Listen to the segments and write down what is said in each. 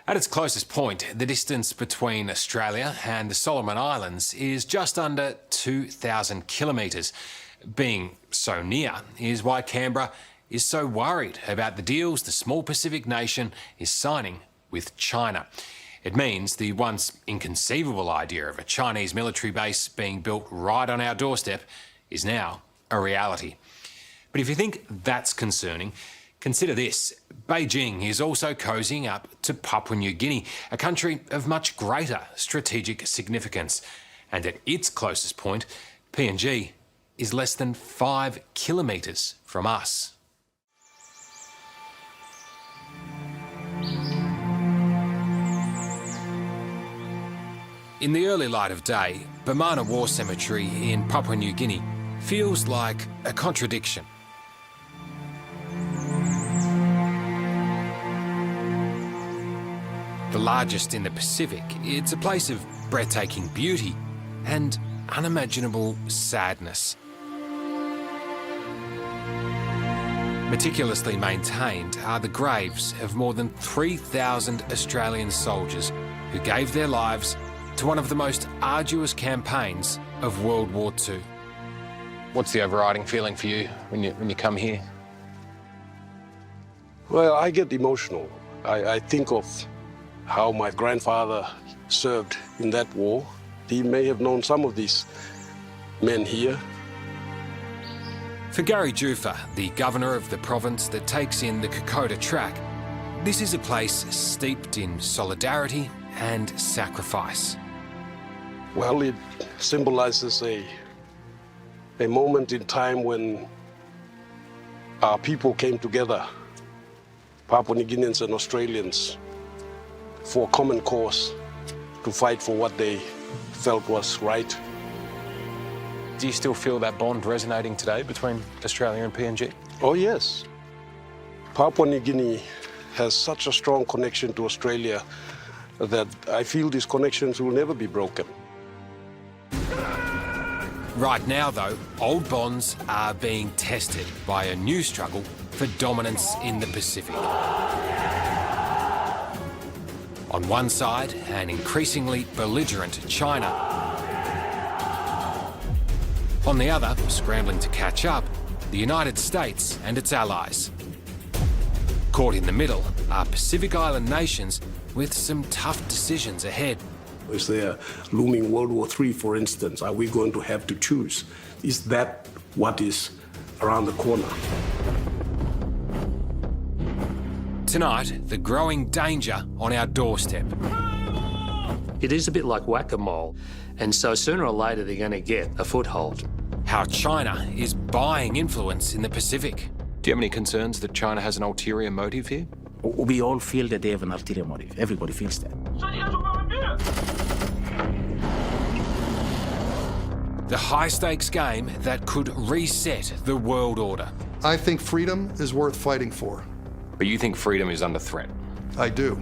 At its closest point, the distance between Australia and the Solomon Islands is just under 2,000 kilometres. Being so near is why Canberra is so worried about the deals the small Pacific nation is signing with China. It means the once inconceivable idea of a Chinese military base being built right on our doorstep is now a reality. But if you think that's concerning, consider this. Beijing is also cozying up to Papua New Guinea, a country of much greater strategic significance. And at its closest point, PNG is less than 5 kilometres from us. In the early light of day, Bamana War Cemetery in Papua New Guinea feels like a contradiction. The largest in the Pacific, it's a place of breathtaking beauty and unimaginable sadness. Meticulously maintained are the graves of more than 3,000 Australian soldiers who gave their lives to one of the most arduous campaigns of World War II. What's the overriding feeling for you when you come here? Well, I get emotional. I think of how my grandfather served in that war. He may have known some of these men here. For Gary Jufa, the governor of the province that takes in the Kokoda Track, this is a place steeped in solidarity and sacrifice. Well, it symbolizes a moment in time when our people came together, Papua New Guineans and Australians, for a common cause to fight for what they felt was right. Do you still feel that bond resonating today between Australia and PNG? Oh, yes. Papua New Guinea has such a strong connection to Australia that I feel these connections will never be broken. Right now, though, old bonds are being tested by a new struggle for dominance in the Pacific. On one side, an increasingly belligerent China. On the other, scrambling to catch up, the United States and its allies. Caught in the middle are Pacific Island nations with some tough decisions ahead. Is there looming World War III, for instance? Are we going to have to choose? Is that what is around the corner? Tonight, the growing danger on our doorstep. It is a bit like whack-a-mole, and so sooner or later they're going to get a foothold. How China is buying influence in the Pacific. Do you have any concerns that China has an ulterior motive here? We all feel that they have an ulterior motive. Everybody feels that. The high-stakes game that could reset the world order. I think freedom is worth fighting for. But you think freedom is under threat? I do.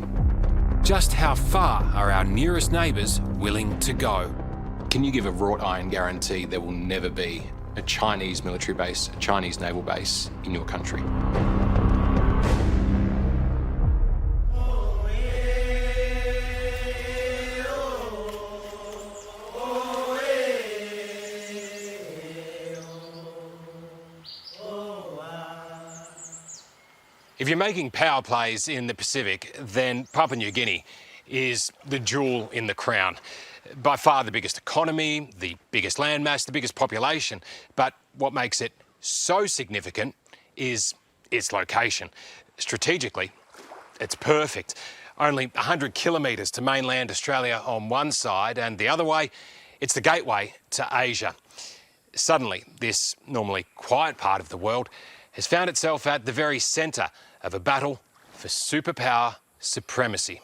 Just how far are our nearest neighbours willing to go? Can you give a wrought iron guarantee there will never be a Chinese military base, a Chinese naval base in your country? If you're making power plays in the Pacific, then Papua New Guinea is the jewel in the crown. By far the biggest economy, the biggest landmass, the biggest population. But what makes it so significant is its location. Strategically, it's perfect. Only 100 kilometres to mainland Australia on one side, and the other way, it's the gateway to Asia. Suddenly, this normally quiet part of the world has found itself at the very centre of a battle for superpower supremacy.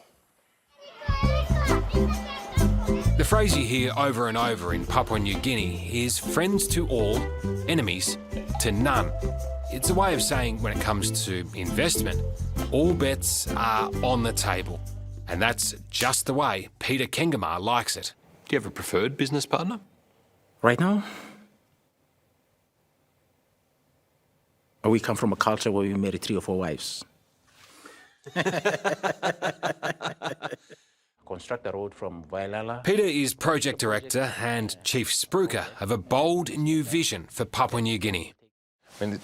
The phrase you hear over and over in Papua New Guinea is friends to all, enemies to none. It's a way of saying when it comes to investment, all bets are on the table. And that's just the way Peter Kengamar likes it. Do you have a preferred business partner? Right now, we come from a culture where we marry 3 or 4 wives. construct a road from Wailala. Peter is project director and chief spruiker of a bold new vision for Papua New Guinea. I mean,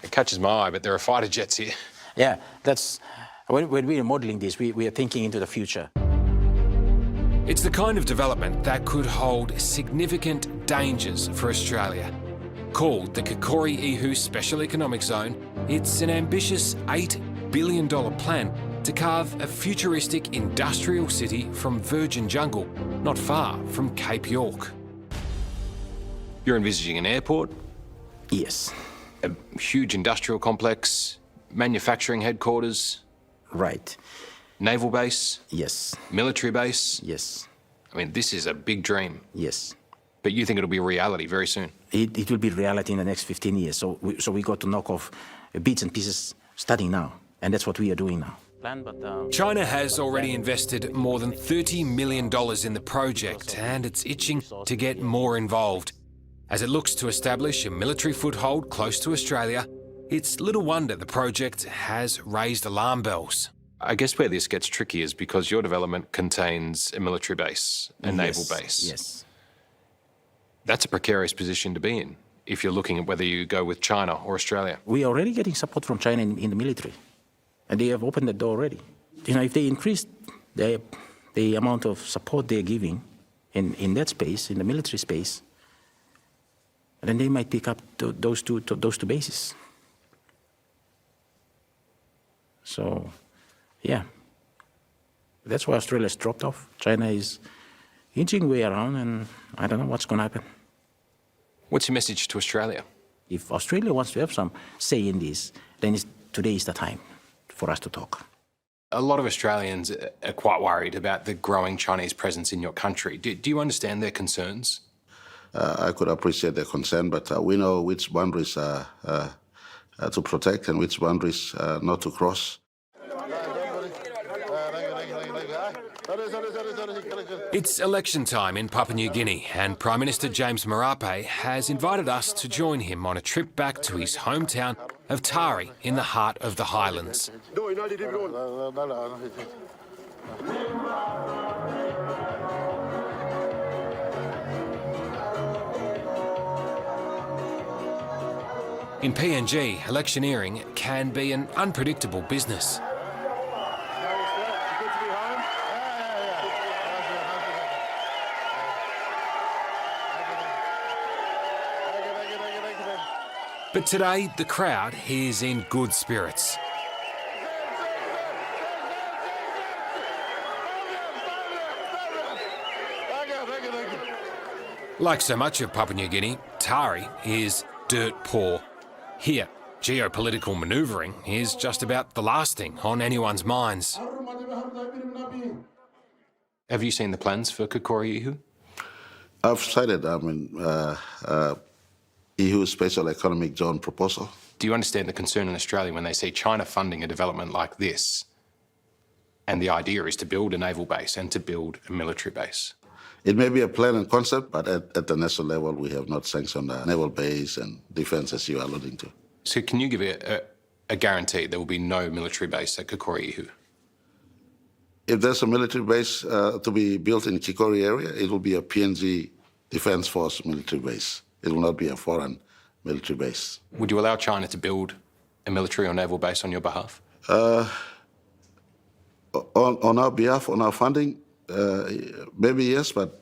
it catches my eye, but there are fighter jets here. Yeah, that's when we are modeling this, we are thinking into the future. It's the kind of development that could hold significant dangers for Australia. Called the Kakori-Ihu Special Economic Zone, it's an ambitious $8 billion plan to carve a futuristic industrial city from virgin jungle, not far from Cape York. You're envisaging an airport, Yes, a huge industrial complex, manufacturing headquarters, right. naval base, Yes, military base. yes, I mean, this is a big dream, yes. but you think it'll be reality very soon. It will be reality in the next 15 years. So we got to knock off bits and pieces starting now. And that's what we are doing now. China has already invested more than $30 million in the project, and it's itching to get more involved. As it looks to establish a military foothold close to Australia, it's little wonder the project has raised alarm bells. I guess where this gets tricky is because your development contains a military base, a naval base. Yes. That's a precarious position to be in if you're looking at whether you go with China or Australia. We are already getting support from China in the military. And they have opened the door already. You know, if they increase the amount of support they're giving in that space, in the military space, then they might pick up those two bases. So, yeah. That's why Australia's dropped off. China is inching way around, and I don't know what's going to happen. What's your message to Australia? If Australia wants to have some say in this, then today is the time for us to talk. A lot of Australians are quite worried about the growing Chinese presence in your country. Do you understand their concerns? I could appreciate their concern, but we know which boundaries to protect and which boundaries not to cross. It's election time in Papua New Guinea, and Prime Minister James Marape has invited us to join him on a trip back to his hometown of Tari in the heart of the Highlands. In PNG, electioneering can be an unpredictable business. But today, the crowd is in good spirits. Like so much of Papua New Guinea, Tari is dirt poor. Here, geopolitical manoeuvring is just about the last thing on anyone's minds. Have you seen the plans for Kakori-Ihu? I've cited, EU Special Economic Zone proposal. Do you understand the concern in Australia when they see China funding a development like this? And the idea is to build a naval base and to build a military base. It may be a plan and concept, but at the national level, we have not sanctioned a naval base and defense, as you are alluding to. So can you give a guarantee there will be no military base at Kakori-Ihu? If there's a military base to be built in Kikori area, it will be a PNG Defence Force military base. It will not be a foreign military base. Would you allow China to build a military or naval base on your behalf? On our behalf, on our funding, maybe yes, but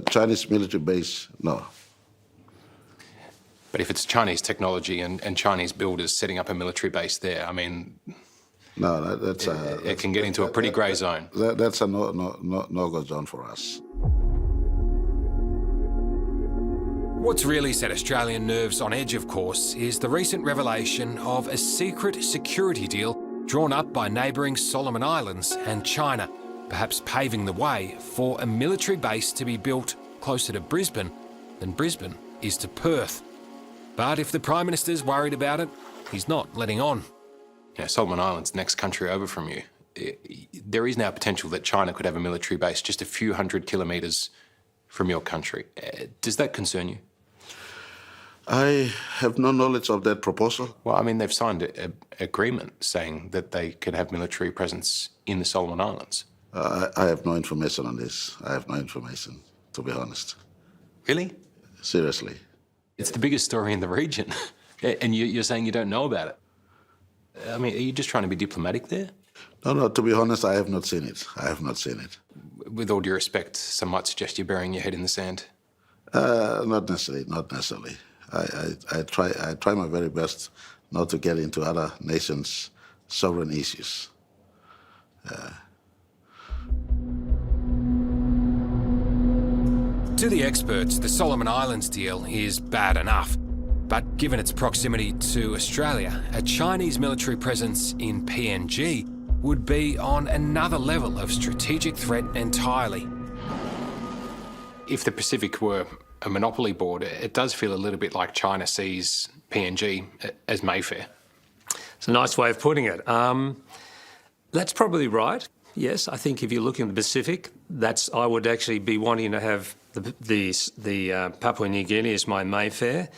Chinese military base, no. But if it's Chinese technology and Chinese builders setting up a military base there, I mean... No, it can get into a pretty grey zone. That's a no-go zone for us. What's really set Australian nerves on edge, of course, is the recent revelation of a secret security deal drawn up by neighbouring Solomon Islands and China, perhaps paving the way for a military base to be built closer to Brisbane than Brisbane is to Perth. But if the Prime Minister's worried about it, he's not letting on. You know, Solomon Islands, next country over from you. There is now potential that China could have a military base just a few hundred kilometres from your country. Does that concern you? I have no knowledge of that proposal. Well, I mean, they've signed an agreement saying that they could have military presence in the Solomon Islands. I have no information on this. I have no information, to be honest. Really? Seriously. It's the biggest story in the region, and you're saying you don't know about it. I mean, are you just trying to be diplomatic there? No, to be honest, I have not seen it. I have not seen it. With all due respect, some might suggest you're burying your head in the sand. Not necessarily, not necessarily. I try my very best not to get into other nations' sovereign issues. To the experts, the Solomon Islands deal is bad enough. But given its proximity to Australia, a Chinese military presence in PNG would be on another level of strategic threat entirely. If the Pacific were a monopoly board, it does feel a little bit like China sees PNG as Mayfair. It's a nice way of putting it. That's probably right. Yes, I think if you're looking at the Pacific, I would actually be wanting to have the Papua New Guinea as my Mayfair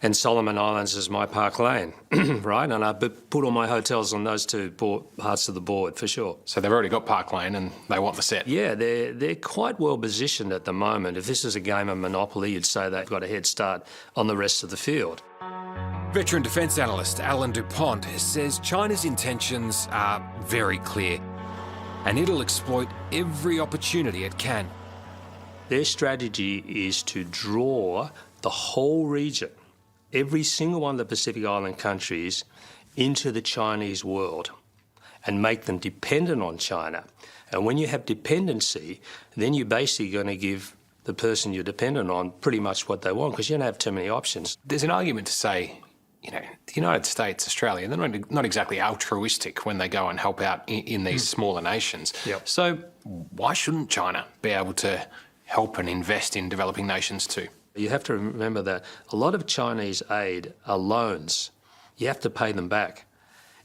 and Solomon Islands as my Park Lane, right? And I put all my hotels on those two parts of the board, for sure. So they've already got Park Lane and they want the set. Yeah, they're quite well positioned at the moment. If this is a game of Monopoly, you'd say they've got a head start on the rest of the field. Veteran defence analyst Alan Dupont says China's intentions are very clear and it'll exploit every opportunity it can. Their strategy is to draw the whole region, every single one of the Pacific Island countries, into the Chinese world and make them dependent on China. And when you have dependency, then you're basically going to give the person you're dependent on pretty much what they want, because you don't have too many options. There's an argument to say, the United States, Australia, they're not exactly altruistic when they go and help out in these smaller nations. Yep. So why shouldn't China be able to help and invest in developing nations too? You have to remember that a lot of Chinese aid are loans. You have to pay them back.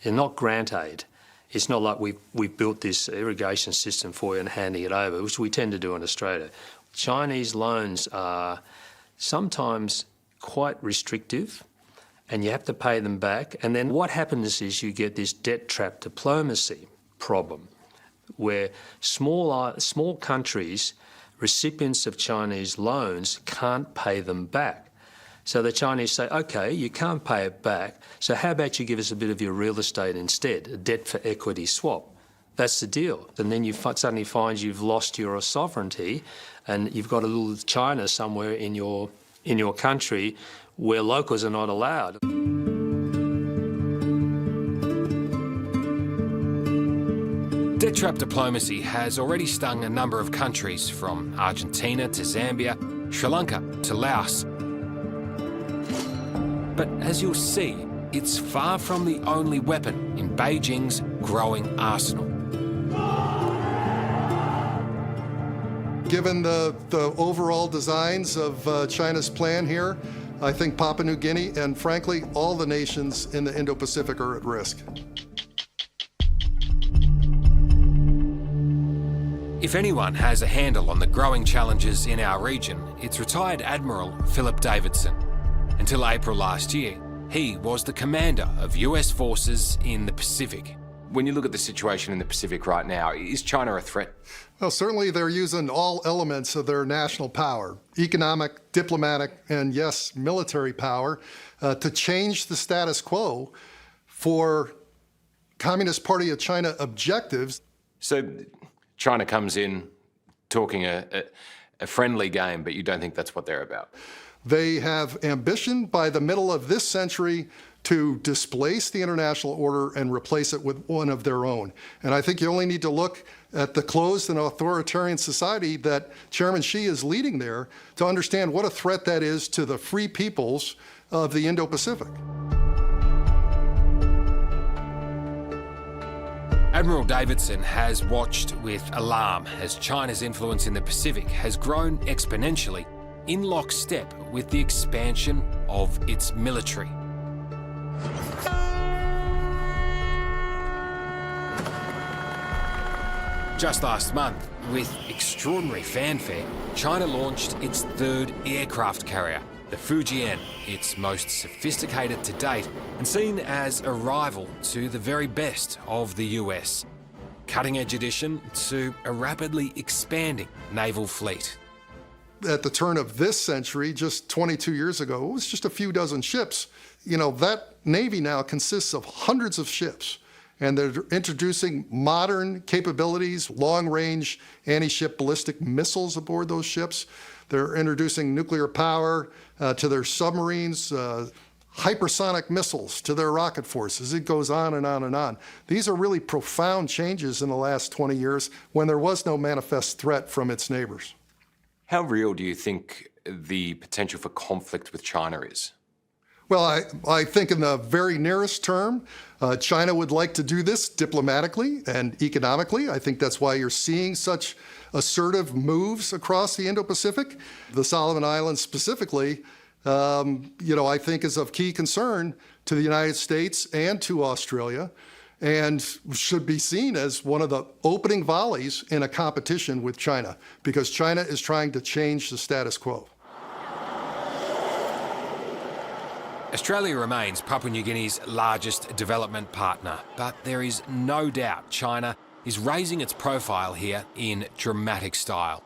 They're not grant aid. It's not like we've built this irrigation system for you and handing it over, which we tend to do in Australia. Chinese loans are sometimes quite restrictive, and you have to pay them back. And then what happens is you get this debt trap diplomacy problem, where small countries, recipients of Chinese loans, can't pay them back. So the Chinese say, OK, you can't pay it back, so how about you give us a bit of your real estate instead, a debt for equity swap? That's the deal. And then you suddenly find you've lost your sovereignty and you've got a little China somewhere in your country where locals are not allowed. Debt trap diplomacy has already stung a number of countries, from Argentina to Zambia, Sri Lanka to Laos. But as you'll see, it's far from the only weapon in Beijing's growing arsenal. Given the overall designs of China's plan here, I think Papua New Guinea and, frankly, all the nations in the Indo-Pacific are at risk. If anyone has a handle on the growing challenges in our region, it's retired Admiral Philip Davidson. Until April last year, he was the commander of US forces in the Pacific. When you look at the situation in the Pacific right now, is China a threat? Well, certainly they're using all elements of their national power, economic, diplomatic, and yes, military power, to change the status quo for Communist Party of China objectives. So China comes in talking a friendly game, but you don't think that's what they're about? They have ambition by the middle of this century to displace the international order and replace it with one of their own. And I think you only need to look at the closed and authoritarian society that Chairman Xi is leading there to understand what a threat that is to the free peoples of the Indo-Pacific. Admiral Davidson has watched with alarm as China's influence in the Pacific has grown exponentially in lockstep with the expansion of its military. Just last month, with extraordinary fanfare, China launched its third aircraft carrier, the Fujian, its most sophisticated to date and seen as a rival to the very best of the US. cutting-edge addition to a rapidly expanding naval fleet. At the turn of this century, just 22 years ago, it was just a few dozen ships. You know, that Navy now consists of hundreds of ships, and they're introducing modern capabilities, long-range anti-ship ballistic missiles aboard those ships. They're introducing nuclear power to their submarines, hypersonic missiles to their rocket forces. It goes on and on and on. These are really profound changes in the last 20 years when there was no manifest threat from its neighbors. How real do you think the potential for conflict with China is? Well, I think in the very nearest term, China would like to do this diplomatically and economically. I think that's why you're seeing such assertive moves across the Indo-Pacific. The Solomon Islands specifically, I think is of key concern to the United States and to Australia, and should be seen as one of the opening volleys in a competition with China, because China is trying to change the status quo. Australia remains Papua New Guinea's largest development partner, but there is no doubt China is raising its profile here in dramatic style.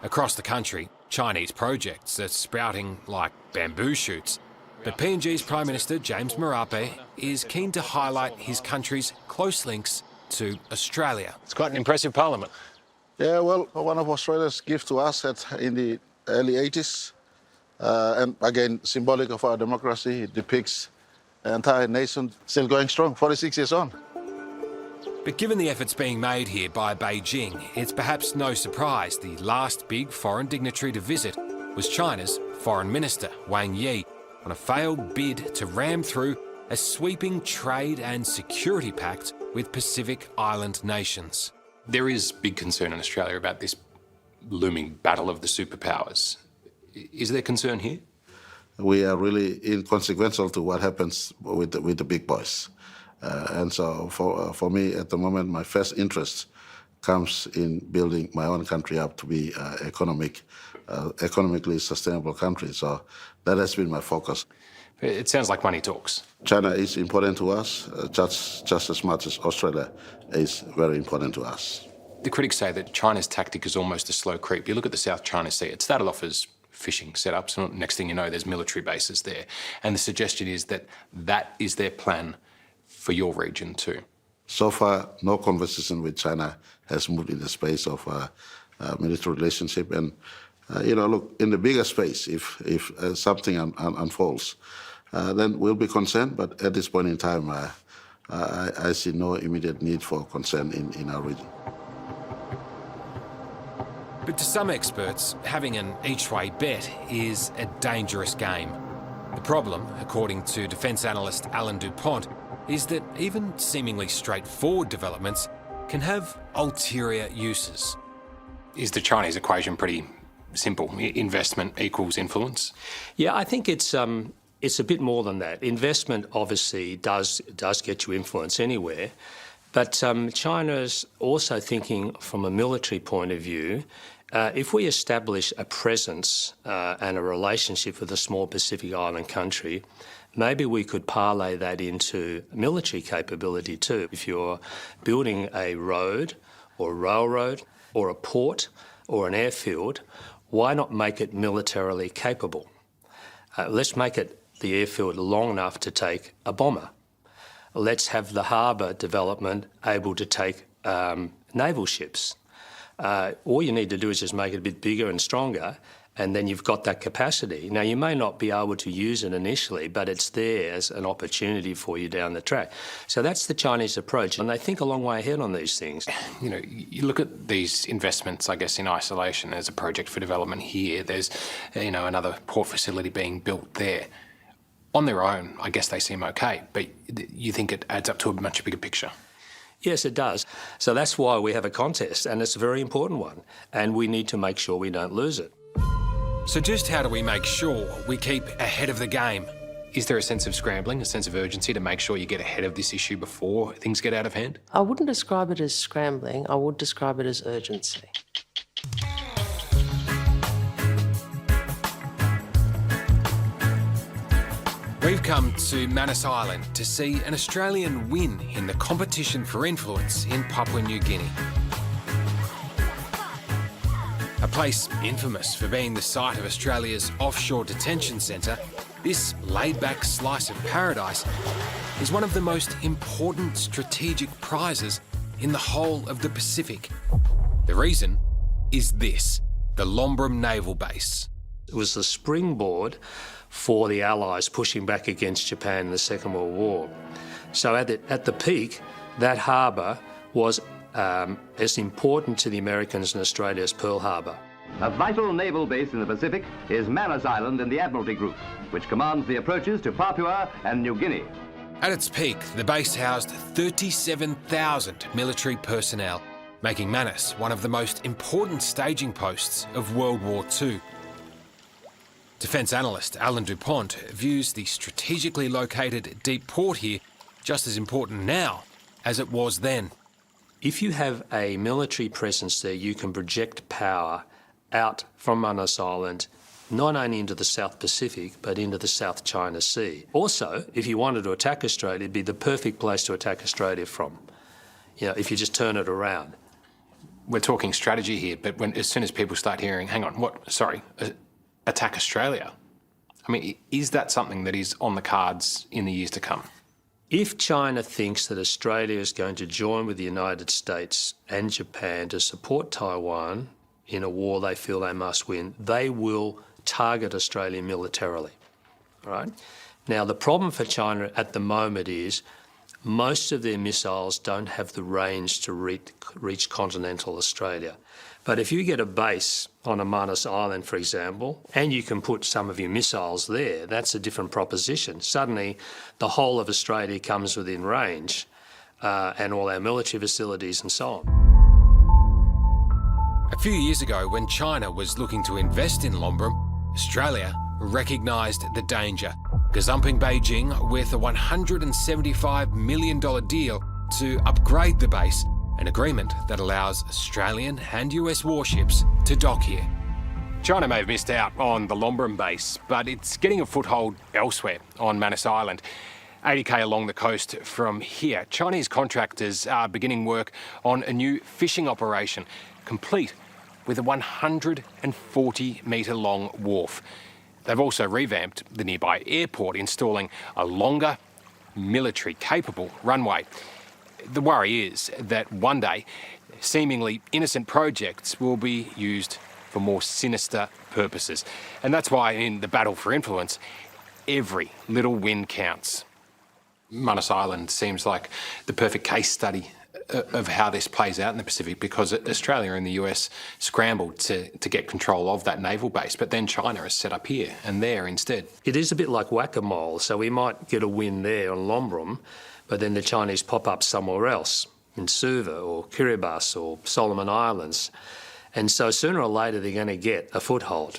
Across the country, Chinese projects are sprouting like bamboo shoots. But PNG's Prime Minister James Marape is keen to highlight his country's close links to Australia. It's quite an impressive parliament. Yeah, well, one of Australia's gifts to us in the early 80s, and again, symbolic of our democracy, it depicts the entire nation still going strong, 46 years on. But given the efforts being made here by Beijing, it's perhaps no surprise the last big foreign dignitary to visit was China's Foreign Minister, Wang Yi, on a failed bid to ram through a sweeping trade and security pact with Pacific Island nations. There is big concern in Australia about this looming battle of the superpowers. Is there concern here? We are really inconsequential to what happens with the big boys. And so for me, at the moment, my first interest comes in building my own country up to be economically sustainable country. So that has been my focus. It sounds like money talks. China is important to us, just as much as Australia is very important to us. The critics say that China's tactic is almost a slow creep. You look at the South China Sea, it started off as fishing setups, and next thing you know, there's military bases there. And the suggestion is that that is their plan for your region too. So far, no conversation with China has moved in the space of military relationship. And, look, in the bigger space, if something unfolds, then we'll be concerned. But at this point in time, I see no immediate need for concern in our region. But to some experts, having an each-way bet is a dangerous game. The problem, according to defence analyst Alan Dupont, is that even seemingly straightforward developments can have ulterior uses. Is the Chinese equation pretty simple? Investment equals influence? Yeah, I think it's a bit more than that. Investment obviously does get you influence anywhere, but China's also thinking from a military point of view. If we establish a presence and a relationship with a small Pacific Island country, maybe we could parlay that into military capability too. If you're building a road or a railroad or a port or an airfield, why not make it militarily capable? Let's make it the airfield long enough to take a bomber. Let's have the harbour development able to take naval ships. All you need to do is just make it a bit bigger and stronger, and then you've got that capacity. Now, you may not be able to use it initially, but it's there as an opportunity for you down the track. So that's the Chinese approach, and they think a long way ahead on these things. You look at these investments, I guess, in isolation as a project for development here. There's, another port facility being built there. On their own, I guess they seem okay, but you think it adds up to a much bigger picture? Yes, it does. So that's why we have a contest, and it's a very important one, and we need to make sure we don't lose it. So just how do we make sure we keep ahead of the game? Is there a sense of scrambling, a sense of urgency to make sure you get ahead of this issue before things get out of hand? I wouldn't describe it as scrambling. I would describe it as urgency. We've come to Manus Island to see an Australian win in the competition for influence in Papua New Guinea. A place infamous for being the site of Australia's offshore detention centre, this laid-back slice of paradise is one of the most important strategic prizes in the whole of the Pacific. The reason is this: the Lombrum Naval Base. It was the springboard for the Allies pushing back against Japan in the Second World War. So at the peak, that harbour was as important to the Americans in Australia as Pearl Harbor. A vital naval base in the Pacific is Manus Island in the Admiralty Group, which commands the approaches to Papua and New Guinea. At its peak, the base housed 37,000 military personnel, making Manus one of the most important staging posts of World War II. Defence analyst Alan DuPont views the strategically located deep port here just as important now as it was then. If you have a military presence there, you can project power out from Manus Island, not only into the South Pacific, but into the South China Sea. Also, if you wanted to attack Australia, it'd be the perfect place to attack Australia from, if you just turn it around. We're talking strategy here, but as soon as people start hearing, hang on, attack Australia? I mean, is that something that is on the cards in the years to come? If China thinks that Australia is going to join with the United States and Japan to support Taiwan in a war they feel they must win, they will target Australia militarily. All right? Now, the problem for China at the moment is most of their missiles don't have the range to reach continental Australia. But if you get a base on a Manus Island, for example, and you can put some of your missiles there, that's a different proposition. Suddenly, the whole of Australia comes within range, and all our military facilities and so on. A few years ago, when China was looking to invest in Lombrum, Australia recognised the danger, gazumping Beijing with a $175 million deal to upgrade the base, an agreement that allows Australian and US warships to dock here. China may have missed out on the Lombrum base, but it's getting a foothold elsewhere on Manus Island. 80k along the coast from here, Chinese contractors are beginning work on a new fishing operation, complete with a 140-metre long wharf. They've also revamped the nearby airport, installing a longer, military-capable runway. The worry is that one day, seemingly innocent projects will be used for more sinister purposes. And that's why in the battle for influence, every little win counts. Manus Island seems like the perfect case study of how this plays out in the Pacific, because Australia and the US scrambled to get control of that naval base, but then China is set up here and there instead. It is a bit like whack-a-mole, so we might get a win there on Lombrum, but then the Chinese pop up somewhere else, in Suva or Kiribati or Solomon Islands. And so sooner or later they're going to get a foothold.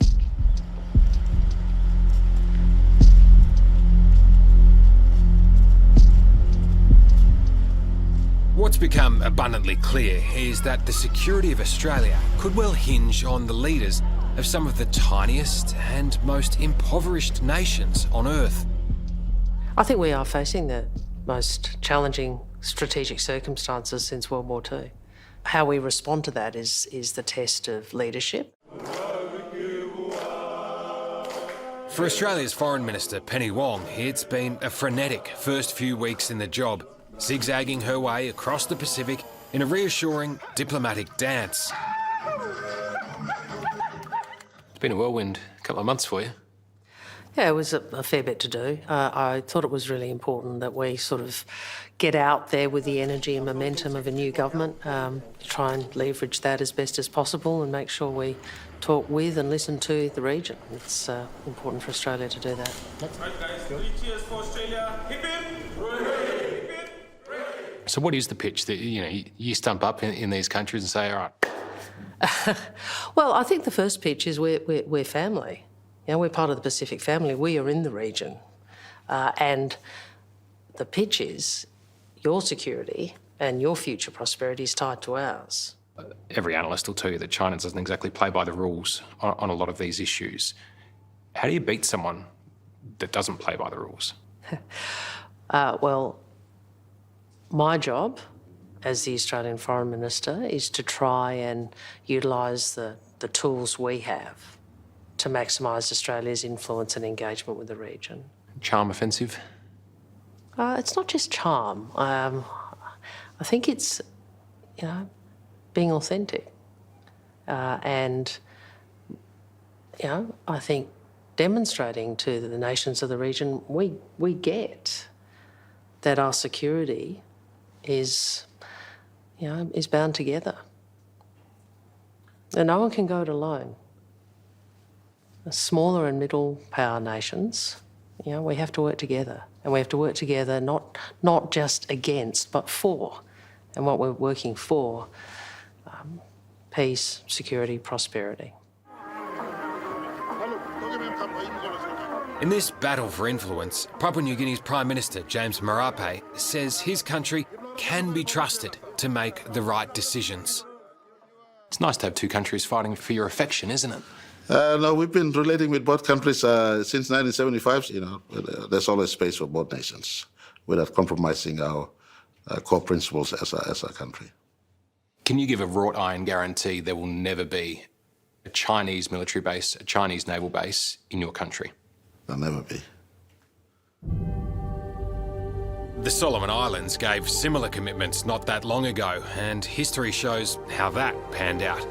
What's become abundantly clear is that the security of Australia could well hinge on the leaders of some of the tiniest and most impoverished nations on Earth. I think we are facing the most challenging strategic circumstances since World War II. How we respond to that is the test of leadership. For Australia's Foreign Minister, Penny Wong, it's been a frenetic first few weeks in the job, zigzagging her way across the Pacific in a reassuring diplomatic dance. It's been a whirlwind couple of months for you. Yeah, it was a fair bit to do. I thought it was really important that we sort of get out there with the energy and momentum of a new government, try and leverage that as best as possible and make sure we talk with and listen to the region. It's important for Australia to do that. Right, guys, 3 cheers for Australia. Hip hip! Hip hip! So what is the pitch that, you stump up in these countries and say, all right? Well, I think the first pitch is we're family. We're part of the Pacific family. We are in the region. And the pitch is your security and your future prosperity is tied to ours. Every analyst will tell you that China doesn't exactly play by the rules on a lot of these issues. How do you beat someone that doesn't play by the rules? Well, my job as the Australian Foreign Minister is to try and utilise the tools we have to maximise Australia's influence and engagement with the region. Charm offensive? It's not just charm. I think it's, being authentic. And, I think demonstrating to the nations of the region, we get that our security is bound together. And no one can go it alone. The smaller and middle power nations, we have to work together. And we have to work together not just against, but for. And what we're working for, peace, security, prosperity. In this battle for influence, Papua New Guinea's Prime Minister, James Marape, says his country can be trusted to make the right decisions. It's nice to have two countries fighting for your affection, isn't it? No, we've been relating with both countries since 1975. There's always space for both nations without compromising our core principles as a country. Can you give a wrought iron guarantee there will never be a Chinese military base, a Chinese naval base in your country? There'll never be. The Solomon Islands gave similar commitments not that long ago, and history shows how that panned out.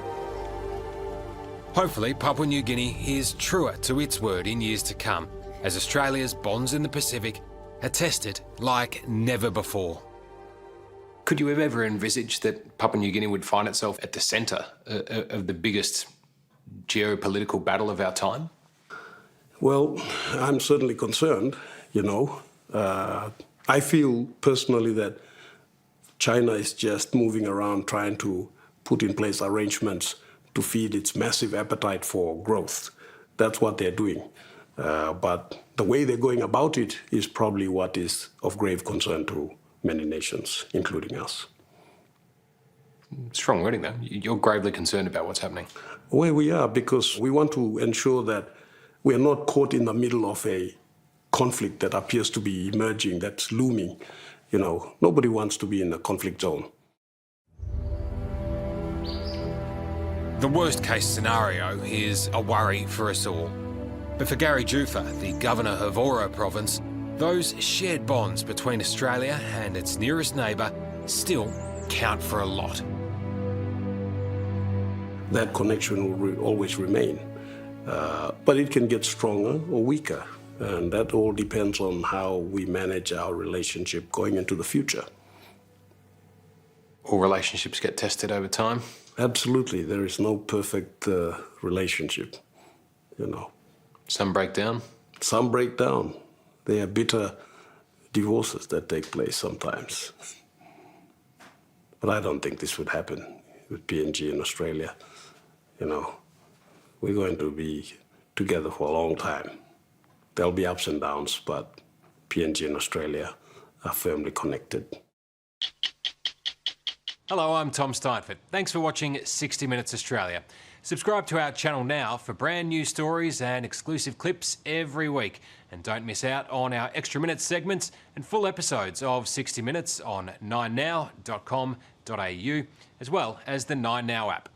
Hopefully, Papua New Guinea is truer to its word in years to come, as Australia's bonds in the Pacific are tested like never before. Could you have ever envisaged that Papua New Guinea would find itself at the centre of the biggest geopolitical battle of our time? Well, I'm certainly concerned, I feel personally that China is just moving around trying to put in place arrangements to feed its massive appetite for growth. That's what they're doing. But the way they're going about it is probably what is of grave concern to many nations, including us. Strong wording, though. You're gravely concerned about what's happening. Well, we are, because we want to ensure that we are not caught in the middle of a conflict that appears to be emerging, that's looming. Nobody wants to be in a conflict zone. The worst case scenario is a worry for us all. But for Gary Jufa, the governor of Oro province, those shared bonds between Australia and its nearest neighbour still count for a lot. That connection will always remain. But it can get stronger or weaker. And that all depends on how we manage our relationship going into the future. All relationships get tested over time? Absolutely. There is no perfect relationship, Some break down? Some break down. They are bitter divorces that take place sometimes. But I don't think this would happen with PNG in Australia. We're going to be together for a long time. There'll be ups and downs, but PNG and Australia are firmly connected. Hello, I'm Tom Steinfort. Thanks for watching 60 Minutes Australia. Subscribe to our channel now for brand new stories and exclusive clips every week. And don't miss out on our Extra Minutes segments and full episodes of 60 Minutes on 9now.com.au, as well as the 9Now app.